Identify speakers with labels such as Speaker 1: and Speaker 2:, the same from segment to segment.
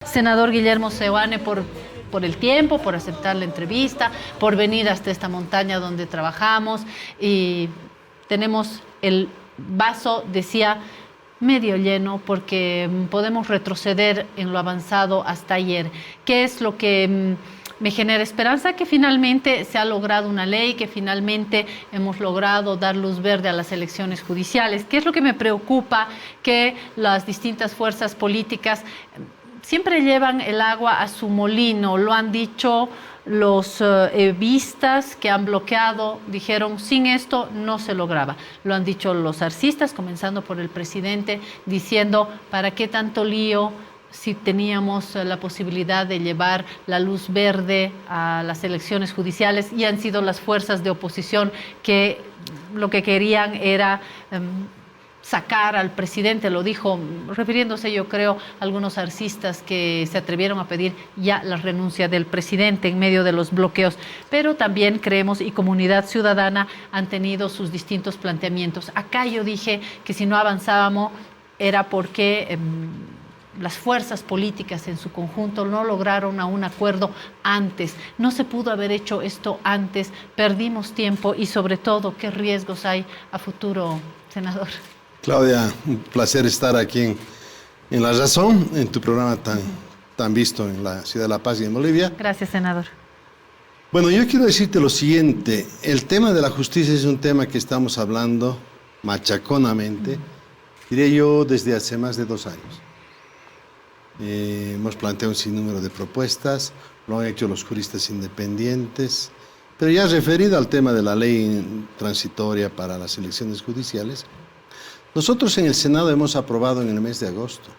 Speaker 1: Senador Guillermo Seoane, por el tiempo, por aceptar la entrevista, por venir hasta esta montaña donde trabajamos y tenemos el vaso, decía, medio lleno porque podemos retroceder en lo avanzado hasta ayer. ¿Qué es lo que me genera esperanza? Que finalmente se ha logrado una ley, que finalmente hemos logrado dar luz verde a las elecciones judiciales. ¿Qué es lo que me preocupa? Que las distintas fuerzas políticas siempre llevan el agua a su molino. Lo han dicho los evistas que han bloqueado, dijeron, sin esto no se lograba. Lo han dicho los arcistas, comenzando por el presidente, diciendo, ¿para qué tanto lío si teníamos la posibilidad de llevar la luz verde a las elecciones judiciales? Y han sido las fuerzas de oposición que lo que querían era sacar al presidente, lo dijo, refiriéndose yo creo a algunos arcistas que se atrevieron a pedir ya la renuncia del presidente en medio de los bloqueos, pero también creemos y Comunidad Ciudadana han tenido sus distintos planteamientos. Acá yo dije que si no avanzábamos era porque las fuerzas políticas en su conjunto no lograron un acuerdo antes. No se pudo haber hecho esto antes, perdimos tiempo y sobre todo, ¿qué riesgos hay a futuro, senador?
Speaker 2: Claudia, un placer estar aquí en La Razón, en tu programa tan visto en la ciudad de La Paz y en Bolivia.
Speaker 1: Gracias, senador.
Speaker 2: Bueno, yo quiero decirte lo siguiente, el tema de la justicia es un tema que estamos hablando machaconamente, diría yo, desde hace más de 2 años. Hemos planteado un sinnúmero de propuestas, lo han hecho los juristas independientes, pero ya referido al tema de la ley transitoria para las elecciones judiciales, nosotros en el Senado hemos aprobado en el mes de agosto,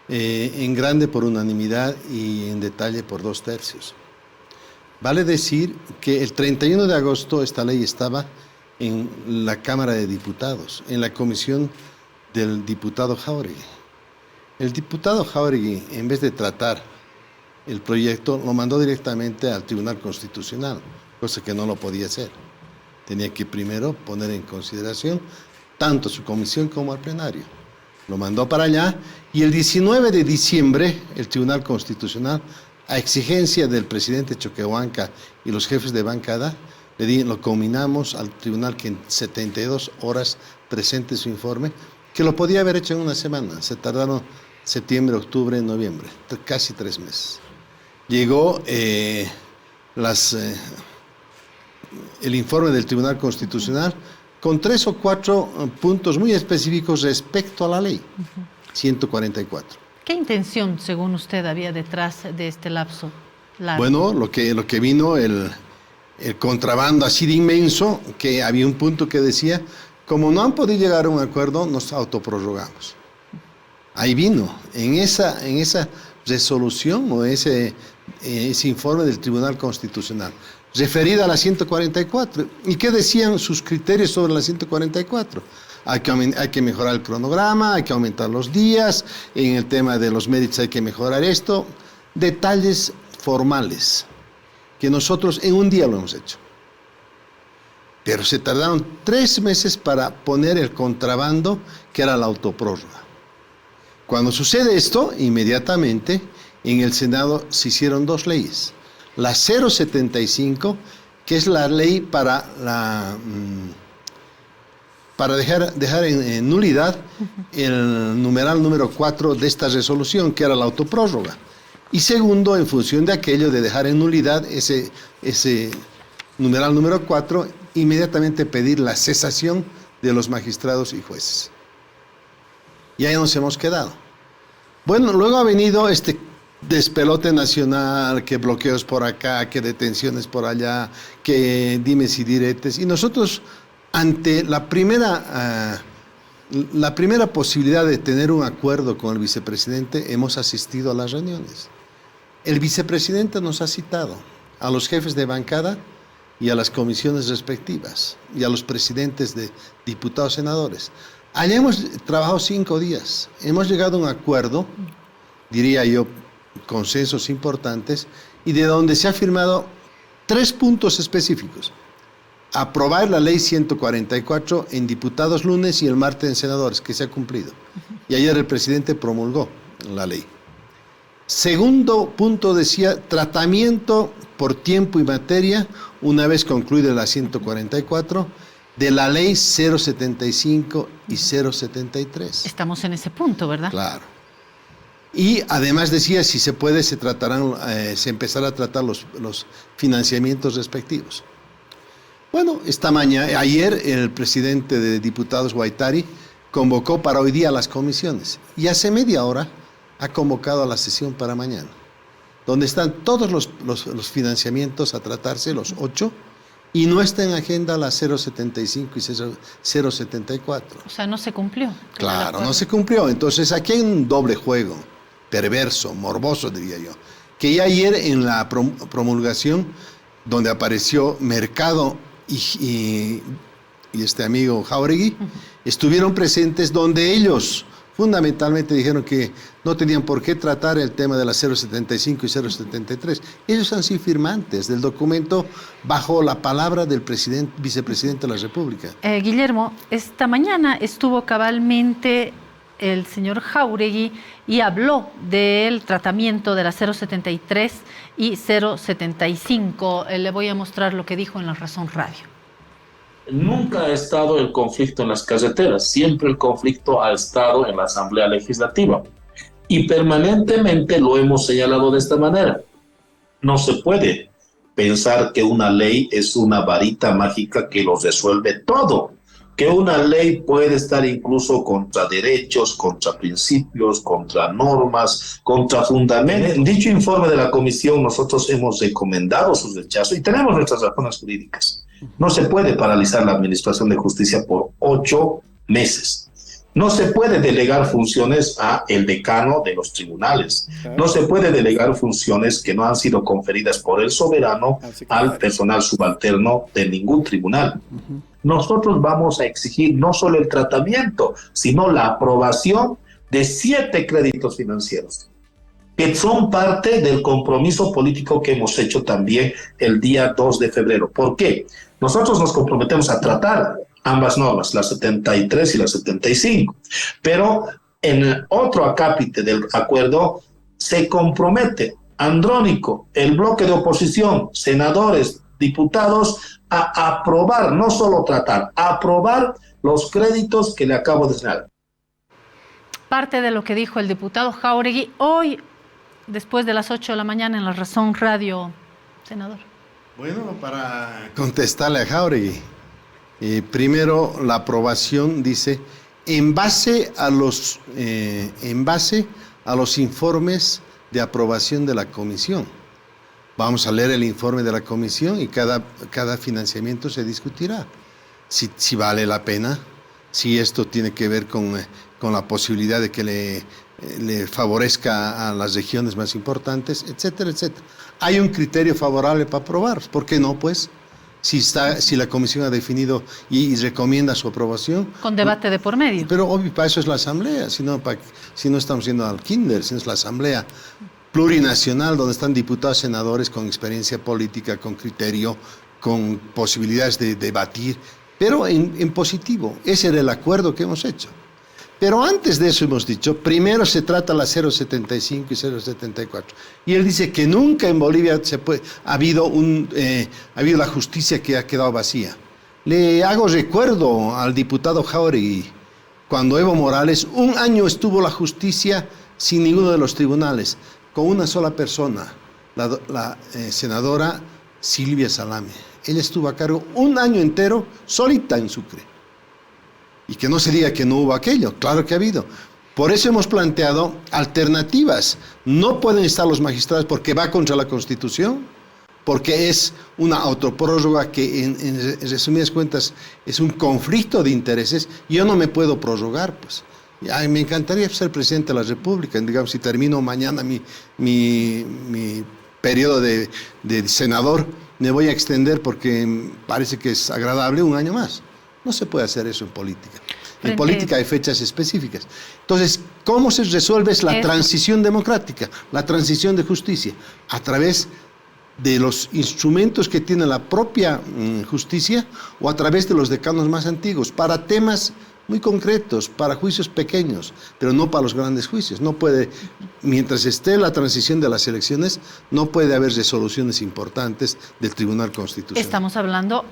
Speaker 2: en grande por unanimidad y en detalle por 2/3. Vale decir que el 31 de agosto esta ley estaba en la Cámara de Diputados, en la comisión del diputado Jáuregui. El diputado Jáuregui, en vez de tratar el proyecto, lo mandó directamente al Tribunal Constitucional, cosa que no lo podía hacer. Tenía que primero poner en consideración tanto su comisión como al plenario. Lo mandó para allá y el 19 de diciembre el Tribunal Constitucional, a exigencia del presidente Choquehuanca y los jefes de bancada, lo combinamos al tribunal que en 72 horas presente su informe, que lo podía haber hecho en una semana. Se tardaron septiembre, octubre, noviembre, casi 3 meses. Llegó el informe del Tribunal Constitucional con 3 o 4 puntos muy específicos respecto a la ley 144.
Speaker 1: ¿Qué intención, según usted, había detrás de este lapso largo?
Speaker 2: Bueno, lo que vino, el contrabando así de inmenso, que había un punto que decía, como no han podido llegar a un acuerdo, nos autoprorrogamos. Ahí vino, en esa resolución o ese informe del Tribunal Constitucional, referida a la 144. ¿Y qué decían sus criterios sobre la 144? Hay que mejorar el cronograma, hay que aumentar los días, en el tema de los méritos hay que mejorar esto. Detalles formales, que nosotros en un día lo hemos hecho. Pero se tardaron 3 meses para poner el contrabando, que era la autoprórroga. Cuando sucede esto, inmediatamente en el Senado se hicieron 2 leyes. La 075, que es la ley para dejar en nulidad el numeral número 4 de esta resolución, que era la autoprórroga. Y segundo, en función de aquello de dejar en nulidad ese numeral número 4, inmediatamente pedir la cesación de los magistrados y jueces. Y ahí nos hemos quedado. Bueno, luego ha venido este despelote nacional, que bloqueos por acá, que detenciones por allá, que dimes y diretes. Y nosotros, ante la primera posibilidad de tener un acuerdo con el vicepresidente, hemos asistido a las reuniones. El vicepresidente nos ha citado a los jefes de bancada y a las comisiones respectivas, y a los presidentes de diputados, senadores. Allá hemos trabajado 5 días, hemos llegado a un acuerdo, diría yo, consensos importantes, y de donde se ha firmado 3 puntos específicos. Aprobar la ley 144 en diputados lunes y el martes en senadores, que se ha cumplido. Y ayer el presidente promulgó la ley. Segundo punto decía, tratamiento por tiempo y materia, una vez concluida la 144, de la ley 075 y 073.
Speaker 1: Estamos en ese punto, ¿verdad?
Speaker 2: Claro. Y además decía, si se puede, se empezará a tratar los financiamientos respectivos. Bueno, ayer el presidente de diputados, Guaitari, convocó para hoy día las comisiones. Y hace media hora ha convocado a la sesión para mañana, donde están todos los financiamientos a tratarse, los 8, y no está en agenda la 075 y 074.
Speaker 1: O sea, no se cumplió.
Speaker 2: Claro, no se cumplió. Entonces aquí hay un doble juego, perverso, morboso, diría yo. Que ya ayer en la promulgación, donde apareció Mercado y este amigo Jáuregui, estuvieron presentes, donde ellos fundamentalmente dijeron que no tenían por qué tratar el tema de la 075 y 073. Ellos han sido firmantes del documento bajo la palabra del vicepresidente de la República.
Speaker 1: Guillermo, esta mañana estuvo cabalmente el señor Jáuregui y habló del tratamiento de la 073 y 075. Le voy a mostrar lo que dijo en La Razón Radio.
Speaker 3: Nunca ha estado el conflicto en las carreteras, siempre el conflicto ha estado en la Asamblea Legislativa. Y permanentemente lo hemos señalado de esta manera. No se puede pensar que una ley es una varita mágica que lo resuelve todo. Que una ley puede estar incluso contra derechos, contra principios, contra normas, contra fundamentos. En dicho informe de la comisión nosotros hemos recomendado su rechazo y tenemos nuestras razones jurídicas. No se puede paralizar la administración de justicia por 8 meses. No se puede delegar funciones a el decano de los tribunales. No se puede delegar funciones que no han sido conferidas por el soberano al personal subalterno de ningún tribunal. Nosotros vamos a exigir no solo el tratamiento, sino la aprobación de 7 créditos financieros, que son parte del compromiso político que hemos hecho también el día 2 de febrero. ¿Por qué? Nosotros nos comprometemos a tratar ambas normas, la 73 y la 75, pero en el otro acápite del acuerdo se compromete Andrónico, el bloque de oposición, senadores, diputados, a aprobar, no solo tratar, a aprobar los créditos que le acabo de señalar.
Speaker 1: Parte de lo que dijo el diputado Jáuregui hoy, después de las 8 de la mañana en La Razón Radio, senador.
Speaker 2: Bueno, para contestarle a Jáuregui, primero la aprobación dice, en base a los informes de aprobación de la comisión. Vamos a leer el informe de la comisión y cada financiamiento se discutirá. Si vale la pena, si esto tiene que ver con la posibilidad de que le favorezca a las regiones más importantes, etcétera, etcétera. Hay un criterio favorable para aprobar, ¿por qué no? Pues, si la comisión ha definido y recomienda su aprobación.
Speaker 1: Con debate de por medio.
Speaker 2: Pero obvio, para eso es la asamblea, si no estamos yendo al kinder, si no es la asamblea plurinacional donde están diputados, senadores con experiencia política, con criterio, con posibilidades de debatir, pero en positivo. Ese era el acuerdo que hemos hecho. Pero antes de eso hemos dicho, primero se trata la 075 y 074. Y él dice que nunca en Bolivia ha habido la justicia que ha quedado vacía. Le hago recuerdo al diputado Jáuregui, cuando Evo Morales, 1 año estuvo la justicia sin ninguno de los tribunales, con una sola persona, la senadora Silvia Salame. Ella estuvo a cargo 1 año entero, solita en Sucre. Y que no se diga que no hubo aquello, claro que ha habido. Por eso hemos planteado alternativas. No pueden estar los magistrados porque va contra la Constitución, porque es una autoprórroga que en resumidas cuentas es un conflicto de intereses. Yo no me puedo prorrogar, pues. Me encantaría ser presidente de la República, digamos, si termino mañana mi periodo de senador, me voy a extender porque parece que es agradable 1 año más. No se puede hacer eso en política. En política hay fechas específicas. Entonces, ¿cómo se resuelve? Es la transición democrática, la transición de justicia, a través de los instrumentos que tiene la propia justicia o a través de los decanos más antiguos, para temas muy concretos para juicios pequeños, pero no para los grandes juicios. No puede, mientras esté la transición de las elecciones, no puede haber resoluciones importantes del Tribunal Constitucional.
Speaker 1: Estamos hablando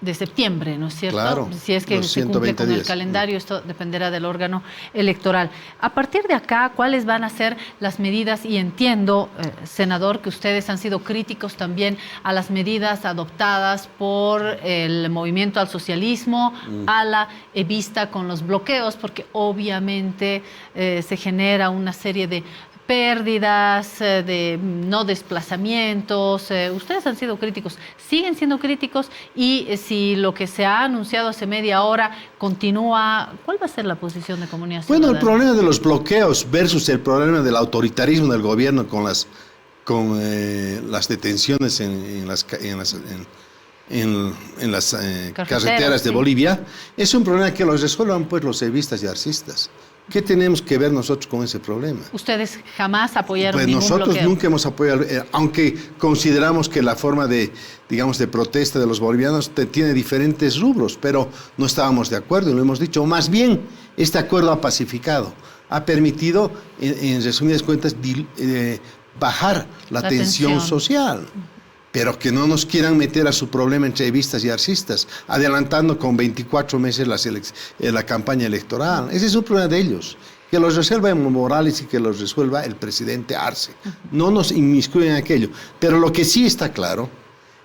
Speaker 1: de septiembre, ¿no es cierto?
Speaker 2: Claro,
Speaker 1: si es que
Speaker 2: los
Speaker 1: se cumple
Speaker 2: 120
Speaker 1: con el
Speaker 2: días.
Speaker 1: calendario, esto dependerá del órgano electoral. A partir de acá, ¿cuáles van a ser las medidas? Y entiendo, senador, que ustedes han sido críticos también a las medidas adoptadas por el movimiento al socialismo, a la vista con los bloqueos, porque obviamente se genera una serie de pérdidas, de no desplazamientos. Ustedes han sido críticos, siguen siendo críticos, y si lo que se ha anunciado hace media hora continúa, ¿cuál va a ser la posición de Comunidad Ciudadana?
Speaker 2: Bueno, el problema de los bloqueos versus el problema del autoritarismo del gobierno con las detenciones en las carreteras de Bolivia, es un problema que lo resuelvan pues los evistas y arcistas. ¿Qué tenemos que ver nosotros con ese problema?
Speaker 1: ¿Ustedes jamás apoyaron
Speaker 2: pues
Speaker 1: ningún
Speaker 2: nosotros
Speaker 1: bloqueo?
Speaker 2: Nunca hemos apoyado, aunque consideramos que la forma de protesta de los bolivianos tiene diferentes rubros, pero no estábamos de acuerdo y lo hemos dicho. O más bien, este acuerdo ha pacificado, ha permitido, en resumidas cuentas, bajar la tensión social. Pero que no nos quieran meter a su problema entre evistas y arcistas, adelantando con 24 meses la campaña electoral. Ese es un problema de ellos. Que los resuelva Evo Morales y que los resuelva el presidente Arce. No nos inmiscuyen en aquello. Pero lo que sí está claro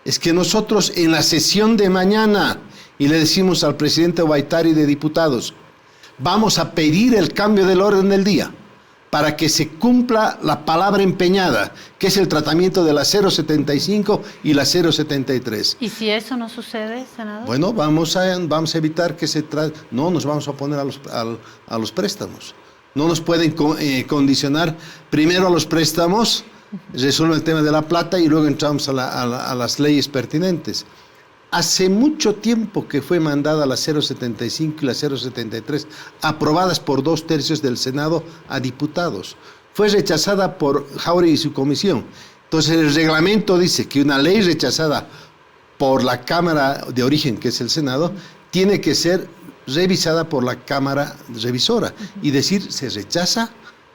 Speaker 2: es que nosotros en la sesión de mañana, y le decimos al presidente Huaytari de diputados, vamos a pedir el cambio del orden del día, para que se cumpla la palabra empeñada, que es el tratamiento de la 075 y la 073.
Speaker 1: ¿Y si eso no sucede, senador?
Speaker 2: Bueno, vamos a evitar que no nos vamos a oponer a los préstamos. No nos pueden condicionar primero a los préstamos, resuelven el tema de la plata y luego entramos a las leyes pertinentes. Hace mucho tiempo que fue mandada la 075 y la 073, aprobadas por 2/3 del Senado a diputados. Fue rechazada por Jáuregui y su comisión. Entonces el reglamento dice que una ley rechazada por la Cámara de origen, que es el Senado, tiene que ser revisada por la Cámara revisora y decir se rechaza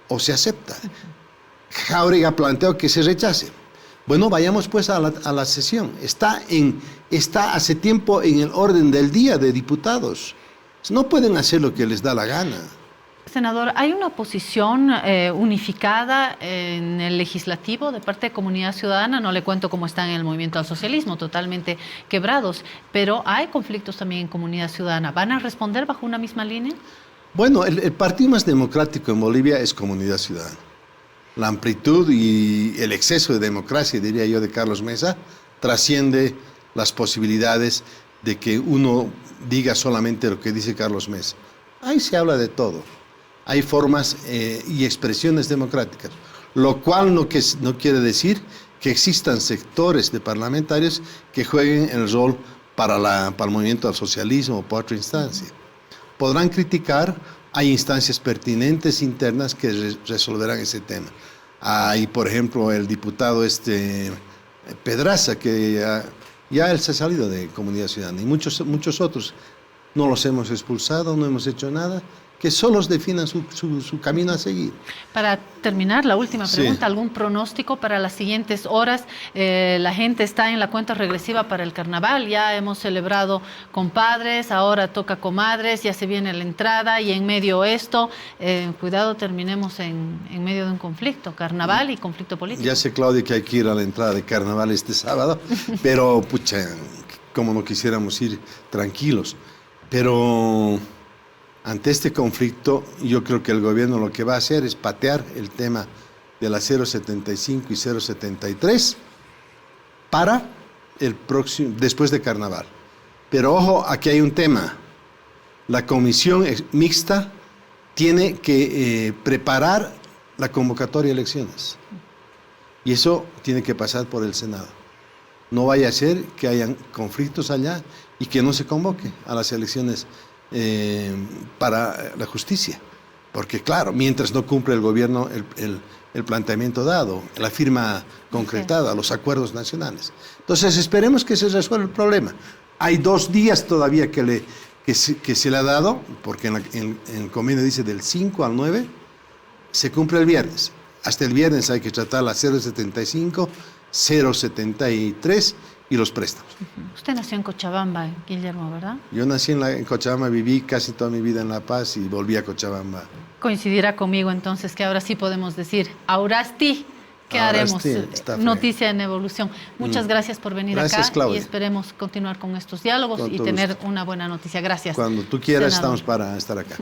Speaker 2: o se acepta. Jáuregui ha planteado que se rechace. Bueno, vayamos pues a la sesión. Está hace tiempo en el orden del día de diputados. No pueden hacer lo que les da la gana.
Speaker 1: Senador, ¿hay una posición unificada en el legislativo de parte de Comunidad Ciudadana? No le cuento cómo están en el movimiento al socialismo, totalmente quebrados, pero hay conflictos también en Comunidad Ciudadana. ¿Van a responder bajo una misma línea?
Speaker 2: Bueno, el partido más democrático en Bolivia es Comunidad Ciudadana. La amplitud y el exceso de democracia, diría yo, de Carlos Mesa, trasciende las posibilidades de que uno diga solamente lo que dice Carlos Mesa. Ahí se habla de todo. Hay formas y expresiones democráticas, lo cual no quiere decir que existan sectores de parlamentarios que jueguen el rol para el movimiento al socialismo o para otra instancia. Podrán criticar. Hay instancias pertinentes internas que resolverán ese tema. Hay, por ejemplo, el diputado Pedraza, que ya él se ha salido de Comunidad Ciudadana, y muchos otros. No los hemos expulsado, no hemos hecho nada, que solos definan su camino a seguir.
Speaker 1: Para terminar, la última pregunta, sí. ¿Algún pronóstico para las siguientes horas? La gente está en la cuenta regresiva para el carnaval, ya hemos celebrado compadres, ahora toca comadres, ya se viene la entrada y en medio esto, cuidado, terminemos en medio de un conflicto, carnaval y conflicto político.
Speaker 2: Ya sé, Claudia, que hay que ir a la entrada de carnaval este sábado, pero pucha, como no quisiéramos ir tranquilos. Pero ante este conflicto, yo creo que el gobierno lo que va a hacer es patear el tema de la 075 y 073 para después de carnaval. Pero ojo, aquí hay un tema. La comisión mixta tiene que preparar la convocatoria de elecciones. Y eso tiene que pasar por el Senado. No vaya a ser que hayan conflictos allá y que no se convoque a las elecciones para la justicia, porque claro, mientras no cumple el gobierno el planteamiento dado, la firma concretada, los acuerdos nacionales. Entonces esperemos que se resuelva el problema. Hay 2 días todavía que que se le ha dado, porque en el convenio dice del 5 al 9, se cumple el viernes. Hasta el viernes hay que tratar la 0,75, 0,73 y los préstamos.
Speaker 1: Usted nació en Cochabamba, Guillermo, ¿verdad?
Speaker 2: Yo nací en Cochabamba, viví casi toda mi vida en La Paz y volví a Cochabamba.
Speaker 1: Coincidirá conmigo entonces que ahora sí podemos decir, ahora sí, ¿qué
Speaker 2: Ahora
Speaker 1: haremos?
Speaker 2: sí, está feo.
Speaker 1: Noticia en evolución. Muchas gracias por venir
Speaker 2: Gracias,
Speaker 1: acá
Speaker 2: Claudia.
Speaker 1: y esperemos continuar con estos diálogos
Speaker 2: Con
Speaker 1: y
Speaker 2: todo
Speaker 1: tener
Speaker 2: gusto.
Speaker 1: una buena noticia. Gracias.
Speaker 2: Cuando tú quieras,
Speaker 1: senador.
Speaker 2: estamos para estar acá.